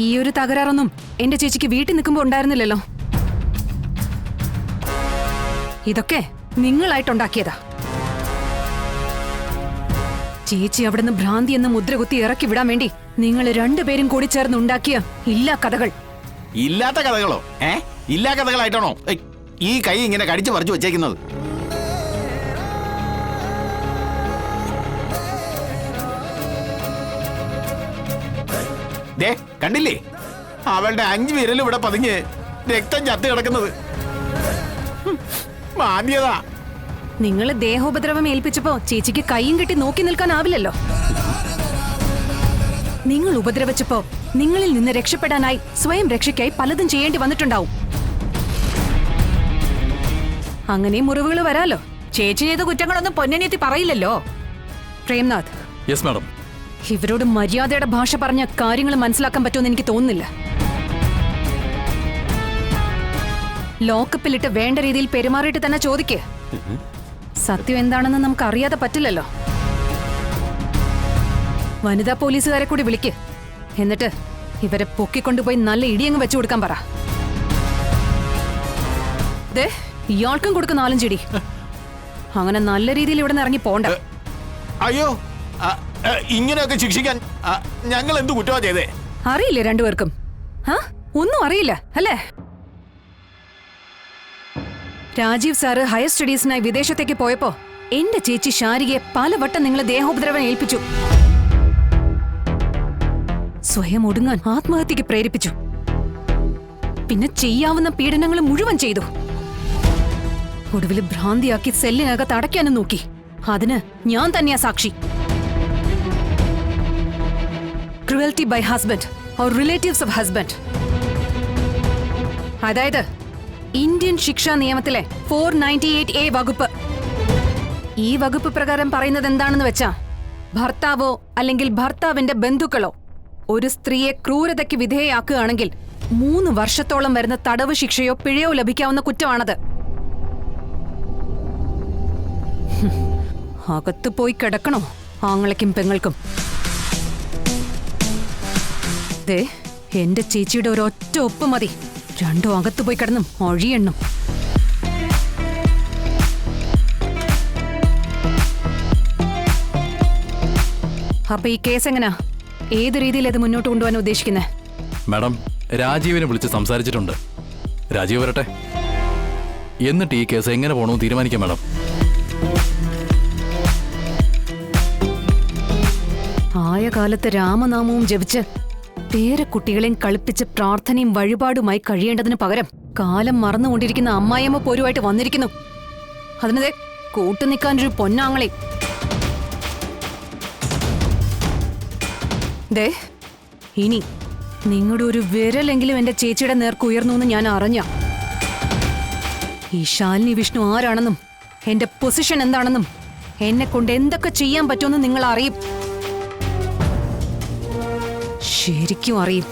ഈ ഒരു തകരാറൊന്നും എന്റെ ചേച്ചിക്ക് വീട്ടിൽ നിൽക്കുമ്പോ ഉണ്ടായിരുന്നില്ലല്ലോ. ഇതൊക്കെ നിങ്ങളായിട്ടുണ്ടാക്കിയതാ. ചേച്ചി അവിടുന്ന് ഭ്രാന്തി എന്ന മുദ്ര കുത്തി ഇറക്കി വിടാൻ വേണ്ടി നിങ്ങൾ രണ്ടുപേരും കൂടി ചേർന്ന് ഉണ്ടാക്കിയ ഇല്ലാ കഥകൾ. ഇല്ലാത്ത കഥകളോ? ഇല്ലാ കഥകളായിട്ടാണോ ഈ കൈ ഇങ്ങനെ കടിച്ചു പറിച്ചു വെച്ചേക്കുന്നത്? ദേ കണ്ടില്ലേ, അവളുടെ 5 വിരലും ഇവിടെ പതിഞ്ഞ് രക്തം ചത്ത് കിടക്കുന്നത്. മാന്യതാ. നിങ്ങൾ ദേഹോപദ്രവം ഏൽപ്പിച്ചപ്പോ ചേച്ചിക്ക് കൈയും കെട്ടി നോക്കി നിൽക്കാനാവില്ലല്ലോ. നിങ്ങൾ ഉപദ്രവിച്ചപ്പോ നിങ്ങളിൽ നിന്ന് രക്ഷപ്പെടാനായി സ്വയം രക്ഷയ്ക്കായി പലതും ചെയ്യേണ്ടി വന്നിട്ടുണ്ടാവും. അങ്ങനെ മുറിവുകൾ വരാലോ. ചേച്ചി ചെയ്ത കുറ്റങ്ങളൊന്നും പൊന്നനിയത്തി പറയില്ലല്ലോ. പ്രേംനാഥ്. Yes madam. ഇവരോട് മര്യാദയുടെ ഭാഷ പറഞ്ഞ കാര്യങ്ങൾ മനസ്സിലാക്കാൻ പറ്റുമെന്ന് എനിക്ക് തോന്നുന്നില്ല. ലോക്കപ്പിലിട്ട് വേണ്ട രീതിയിൽ പെരുമാറിയിട്ട് തന്നെ ചോദിക്ക്. സത്യം എന്താണെന്ന് നമുക്ക് അറിയാതെ പറ്റില്ലല്ലോ. വനിതാ പോലീസുകാരെ കൂടി വിളിക്ക്. എന്നിട്ട് ഇവരെ പൊക്കിക്കൊണ്ടുപോയി നല്ല ഇടിയങ്ങ് വെച്ചു കൊടുക്കാൻ പറ. ദേ ഇയാൾക്കും കൊടുക്കുന്ന 4 ചിടി. അങ്ങനെ നല്ല രീതിയിൽ ഇവിടെ നിന്ന് ഇറങ്ങി പോണ്ട. അയ്യോ, ഇങ്ങനെയൊക്കെ ശിക്ഷിക്കാൻ ഞങ്ങൾ എന്ത് കുറ്റമാ ചെയ്തേ? അറിയില്ലേ രണ്ടുപേർക്കും? ഒന്നും അറിയില്ല അല്ലേ? രാജീവ് സാറ് ഹയർ സ്റ്റഡീസിനായി വിദേശത്തേക്ക് പോയപ്പോ എന്റെ ചേച്ചി ശാരികയെ പലവട്ടം നിങ്ങൾ ദേഹോപദ്രവം ഏൽപ്പിച്ചു. സ്വയം ഒടുങ്ങാൻ ആത്മഹത്യക്ക് പ്രേരിപ്പിച്ചു. പിന്നെ ചെയ്യാവുന്ന പീഡനങ്ങൾ മുഴുവൻ ചെയ്തു. ഒടുവിൽ ഭ്രാന്തിയാക്കി സെല്ലിനകത്ത് അടയ്ക്കാനും നോക്കി. അതിന് ഞാൻ തന്നെയാ സാക്ഷി. Cruelty by husband or relatives of husband. അതായത് ഇന്ത്യൻ ശിക്ഷാ നിയമത്തിലെ 498A വകുപ്പ്. ഈ വകുപ്പ് പ്രകാരം പറയുന്നത് എന്താണെന്ന് വെച്ചാ, ഭർത്താവോ അല്ലെങ്കിൽ ഭർത്താവിന്റെ ബന്ധുക്കളോ ഒരു സ്ത്രീയെ ക്രൂരതയ്ക്ക് വിധേയയാക്കുകയാണെങ്കിൽ 3 വർഷത്തോളം വരുന്ന തടവ് ശിക്ഷയോ പിഴയോ ലഭിക്കാവുന്ന കുറ്റമാണത്. അകത്ത് പോയി കിടക്കണോ ആങ്ങളയ്ക്കും പെങ്ങൾക്കും? ദേ എന്റെ ചേച്ചിയുടെ ഒരൊറ്റ ഒപ്പ് മതി, രണ്ടും അകത്ത് പോയി കിടന്നും ഒഴിയെണ്ണും. അപ്പൊ ഈ കേസ് എങ്ങനാ, ഏത് രീതിയിൽ അത് മുന്നോട്ട് കൊണ്ടുപോകാൻ ഉദ്ദേശിക്കുന്നത്? മാഡം, രാജീവിനെ വിളിച്ച് സംസാരിച്ചിട്ടുണ്ട്. രാജീവ് വരട്ടെ, എന്നിട്ട് ഈ കേസ് എങ്ങനെ പോകണമെന്ന് തീരുമാനിക്കാം മാഡം. ആയ കാലത്ത് രാമനാമവും ജപിച്ച് പേരക്കുട്ടികളെയും കളിപ്പിച്ച് പ്രാർത്ഥനയും വഴിപാടുമായി കഴിയേണ്ടതിന് പകരം കാലം മറന്നുകൊണ്ടിരിക്കുന്ന അമ്മായിയമ്മ പോരുമായിട്ട് വന്നിരിക്കുന്നു. അതിനെ കൂട്ടു നിൽക്കാനൊരു പൊന്നാങ്ങളെ. ദേ ഇനി നിങ്ങളുടെ ഒരു വിരലെങ്കിലും എന്റെ ചേച്ചിയുടെ നേർക്ക് ഉയർന്നു എന്ന് ഞാൻ അറിഞ്ഞ, ഈ ശാലിനി വിഷ്ണു ആരാണെന്നും എന്റെ പൊസിഷൻ എന്താണെന്നും എന്നെ കൊണ്ട് എന്തൊക്കെ ചെയ്യാൻ പറ്റുമെന്ന് നിങ്ങൾ അറിയും. ശരിക്കും അറിയും.